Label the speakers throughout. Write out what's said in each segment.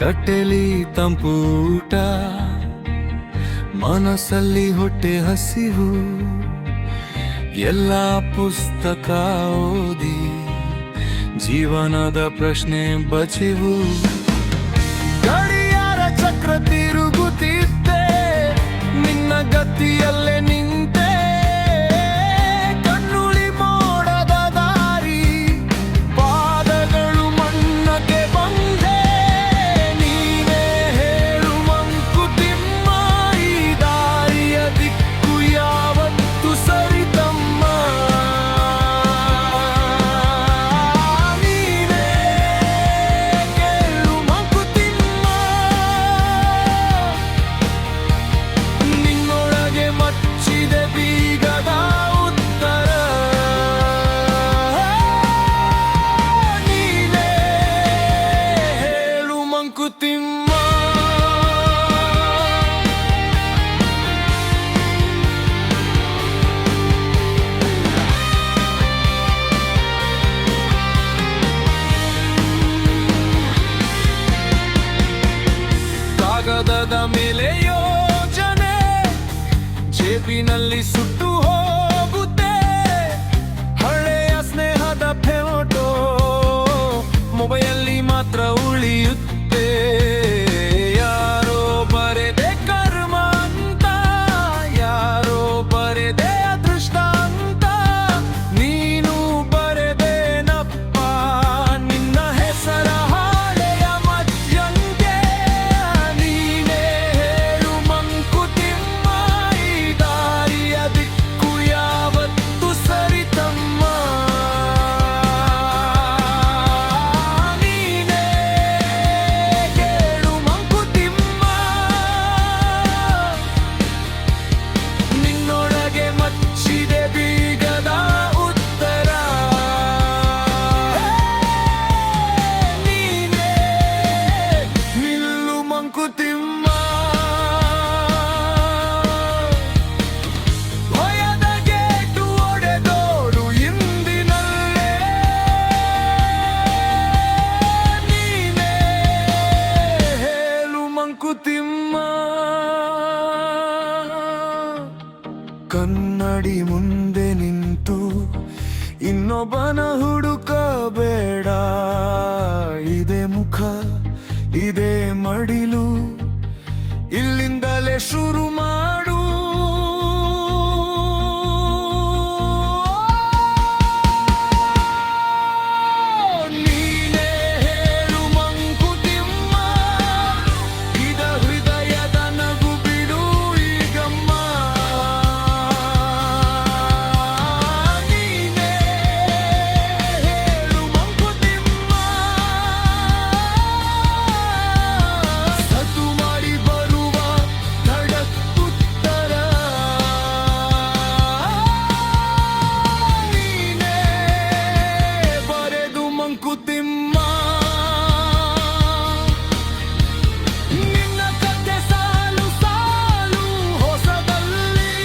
Speaker 1: ತಟ್ಟೆಲಿ ತಂಪೂಟ, ಮನಸ್ಸಲ್ಲಿ ಹೊಟ್ಟೆ ಹಸಿವು. ಎಲ್ಲ ಪುಸ್ತಕ ಓದಿ ಜೀವನದ ಪ್ರಶ್ನೆ ಬಚಿವು. ಗಡಿಯಾರ ಚಕ್ರ ತಿರುಗುತ್ತಿದ್ದೆ, ನಿನ್ನ ಗತಿಯಲ್ಲೇ ನಿಂತೆ. ಕಣ್ಣುಳಿ ಮೋಡದ ದಾರಿ, ಪಾದಗಳು ಮಣ್ಣಕ್ಕೆ ಬಂದೆ. ನೀನೇ ಹೇಳು ಮಂಕುತಿಮ್ಮ, ಈ ದಾರಿಯ ದಿಕ್ಕು ಯಾವತ್ತು ಸರಿತಮ್ಮ. ನೀನೇ ಕೇಳು ಮಂಕುತಿಮ್ಮ, ನಿನ್ನೊಳಗೆ ಮಚ್ಚಿದೆ ಬೀಗದ ಉತ್ತರ. ನೀನೇ ಹೇಳು ಮಂಕುತಿಮ್ಮ. ಕಾಗದದ ಮೇಲೆ ಯೋಜನೆ, ಜೇಬಿನಲ್ಲಿ ಸುಟ್ಟು ಹೋಗುತ್ತೆ. ಹಳೆಯ ಸ್ನೇಹದ ಫೋಟೋ ಮೊಬೈಲಲ್ಲಿ ಮಾತ್ರ ಉಳಿಯುತ್ತೆ. ಯಾರೋ ಬರೆದೆ ಕರ್ಮ ಅಂತ, ಯಾರೋ ಬರೆದೆ ಅದೃಷ್ಟ ಅಂತ. ನೀನು ಬರೆದೇನಪ್ಪ ನಿನ್ನ ಹೆಸರ ಹಾಳೆಯ ಮಧ್ಯಂಗೆ. ನೀನೇ ಹೇಳು ಮಂಕುತಿಮ್ಮ, ಈ ದಾರಿಯ ದಿಕ್ಕು ಯಾವತ್ತು ಸರಿತಮ್ಮ. ನೀನೇ ಕೇಳು ಮಂಕುತಿಮ್ಮ, ನಿನ್ನೊಳಗೆ ಮಚ್ಚಿದೆ ಬೀಗದ ಉತ್ತರ. ನೀನೇ ನಿಲ್ಲು ಮಂಕುತಿಮ್ಮ. ಭಯದ ಗೇಟು ಒಡೆದೋಡು ಇಂದಿನಲ್ಲೇ. ನೀನೇ ಹೇಳು ಮಂಕುತಿಮ್ಮ. ಕನ್ನಡಿ ಮುಂದೆ ನಿಂತು ಇನ್ನೊಬ್ಬನ ಹುಡುಕಬೇಡ. ಇದೇ ಮುಖ, ಇದೇ ಮಡಿಲು, ಇಲ್ಲಿಂದಲೇ ಶುರು ಮಾಡು. ನೀನೇ ಹೇಳು ಮಂಕುತಿಮ್ಮ, ಇದ ಹೃದಯದ ನಗು ಬಿಡು ಈಗಮ್ಮ. ನೀನೇ ಹೇಳು ಮಂಕುತಿಮ್ಮ, ಸತು ಮಾಡಿ ಬರುವ ಧಡಕ್ಕುತ್ತರ. ನೀನೇ ಬರೆದು ಮಂಕುತಿಮ್ಮ, ನಿನ್ನ ಕಥೆ ಸಾಲು ಸಾಲು ಹೊಸದಲ್ಲಿ.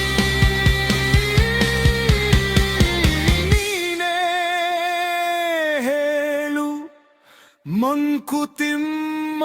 Speaker 1: ನೀನೇ ಹೇಳು ಮಂಕುತಿಮ್ಮ.